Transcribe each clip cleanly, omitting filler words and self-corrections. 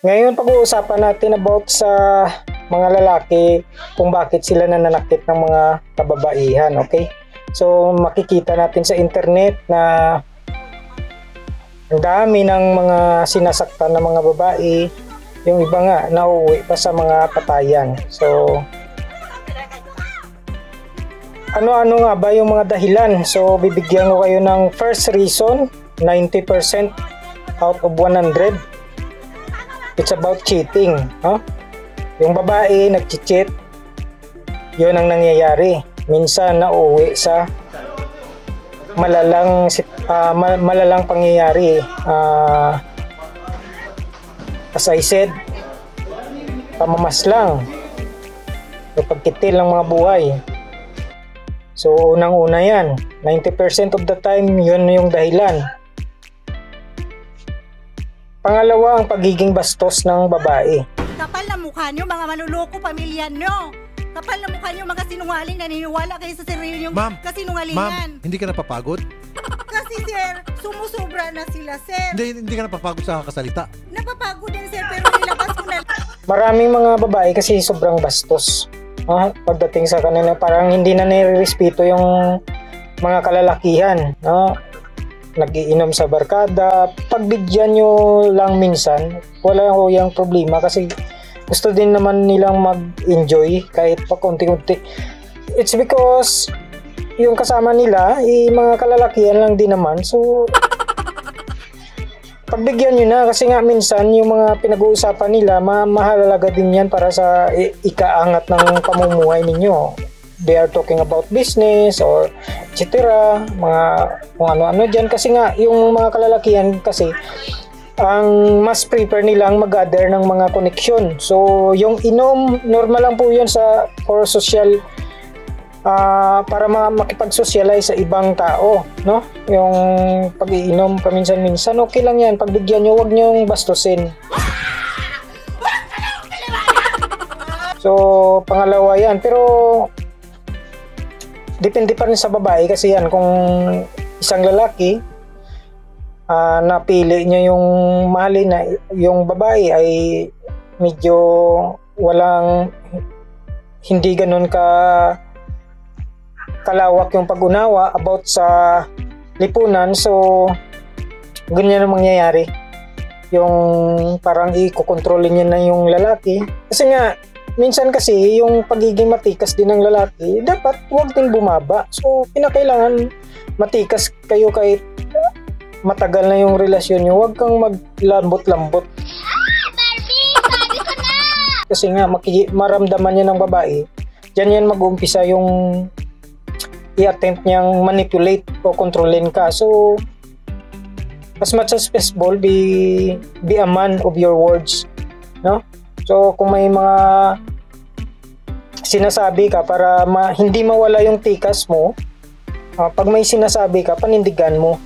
Ngayon pag-uusapan natin about sa mga lalaki kung bakit sila nananakit ng mga kababaihan, okay? So makikita natin sa internet na ang dami ng mga sinasaktan ng mga babae, yung iba nga nauuwi pa sa mga patayan. So ano-ano nga ba yung mga dahilan? So bibigyan ko kayo ng first reason, 90% out of 100. It's about cheating, no? Yung babae nag-cheat, yun ang nangyayari. Minsan nauuwi sa malalang pangyayari. As I said, pamamaslang, yung pagkitil ng mga buhay. So unang-una yan, 90% of the time yun yung dahilan. Pangalawa, ang pagiging bastos ng babae. Kapal na mukha nyo, mga manluloko pamilya nyo. Kapal na mukha nyo, mga sinungaling, naniniwala kayo sa sarili nyong kasinungalingan. Hindi ka napapagod? Kasi sir, sumusobra na sila sir. Hindi ka napapagod sa kakasalita? Napapagod din sir, pero nilabas ko na. Maraming mga babae kasi sobrang bastos. Pagdating sa kanila, parang hindi na nire-respeto yung mga kalalakihan. Nag-iinom sa barkada. Pagbigyan nyo lang minsan, wala ko yung problema kasi gusto din naman nilang mag-enjoy kahit pa konti-konti. It's because yung kasama nila, mga kalalakihan lang din naman. So, pagbigyan nyo na kasi nga minsan yung mga pinag-uusapan nila, mahalaga din yan para sa ikaangat ng pamumuhay ninyo. They are talking about business or etc. Mga kung ano-ano dyan. Kasi nga, yung mga kalalakihan kasi, ang mas prefer nilang mag-gather ng mga connection. So, yung inom, normal lang po yun for social, para makipag-socialize sa ibang tao, no? Yung pag-iinom paminsan-minsan, okay lang yan. Pagbigyan nyo, huwag nyong bastusin. So, pangalawa yan. Pero, depende pa rin sa babae kasi yan, kung isang lalaki napili niya yung mahalin na yung babae ay medyo hindi ganun kalawak yung pag-unawa about sa lipunan, so ganyan ang mangyayari, yung parang ikokontrolin niya na yung lalaki kasi nga minsan kasi yung pagiging matikas din ng lalaki, dapat huwag din bumaba. So, pinakailangan matikas kayo kahit matagal na yung relasyon nyo. Huwag kang maglambot-lambot. Barbie, sabi ko na! Kasi nga, maramdaman niya ng babae. Diyan yan mag-umpisa yung i-attempt niyang manipulate o kontrolin ka. So, as much as possible, be a man of your words. No? So, kung may mga sinasabi ka para hindi mawala yung tikas mo, pag may sinasabi ka, panindigan mo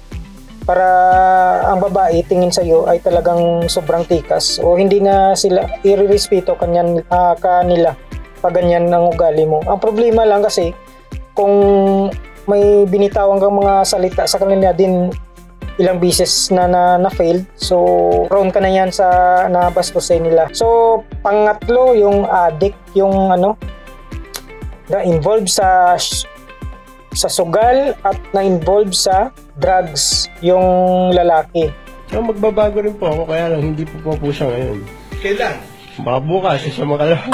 para ang babae tingin sa'yo ay talagang sobrang tikas o hindi na sila irerespeto kanila pag ganyan ang ugali mo. Ang problema lang kasi kung may binitawan kang mga salita sa kanila din ilang beses na failed, so prone ka na yan sa nabastusin nila. So pangatlo, yung addict, yung na-involve sa sugal at na-involve sa drugs yung lalaki. So, magbabago rin po ako, kaya lang hindi po siya ngayon. Kailan? Baka bukas, siya makalawa.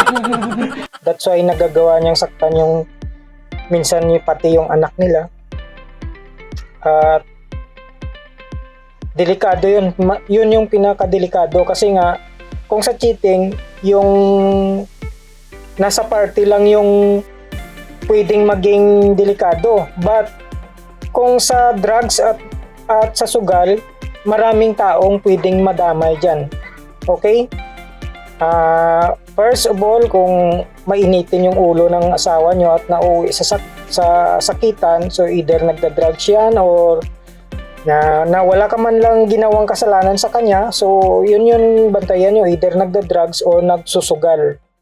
That's why nagagawa niyang saktan yung minsan pati yung anak nila. At delikado yun. Yun yung pinakadelikado kasi nga kung sa cheating, yung nasa party lang yung pwedeng maging delikado. But kung sa drugs at sa sugal, maraming taong pwedeng madamay dyan. Okay? First of all, kung mainitin yung ulo ng asawa nyo at nauwi sa sakitan, so either nagda-drugs yan or na wala ka man lang ginawang kasalanan sa kanya, so yun bantayan nyo, either nagda-drugs or nagsusugal.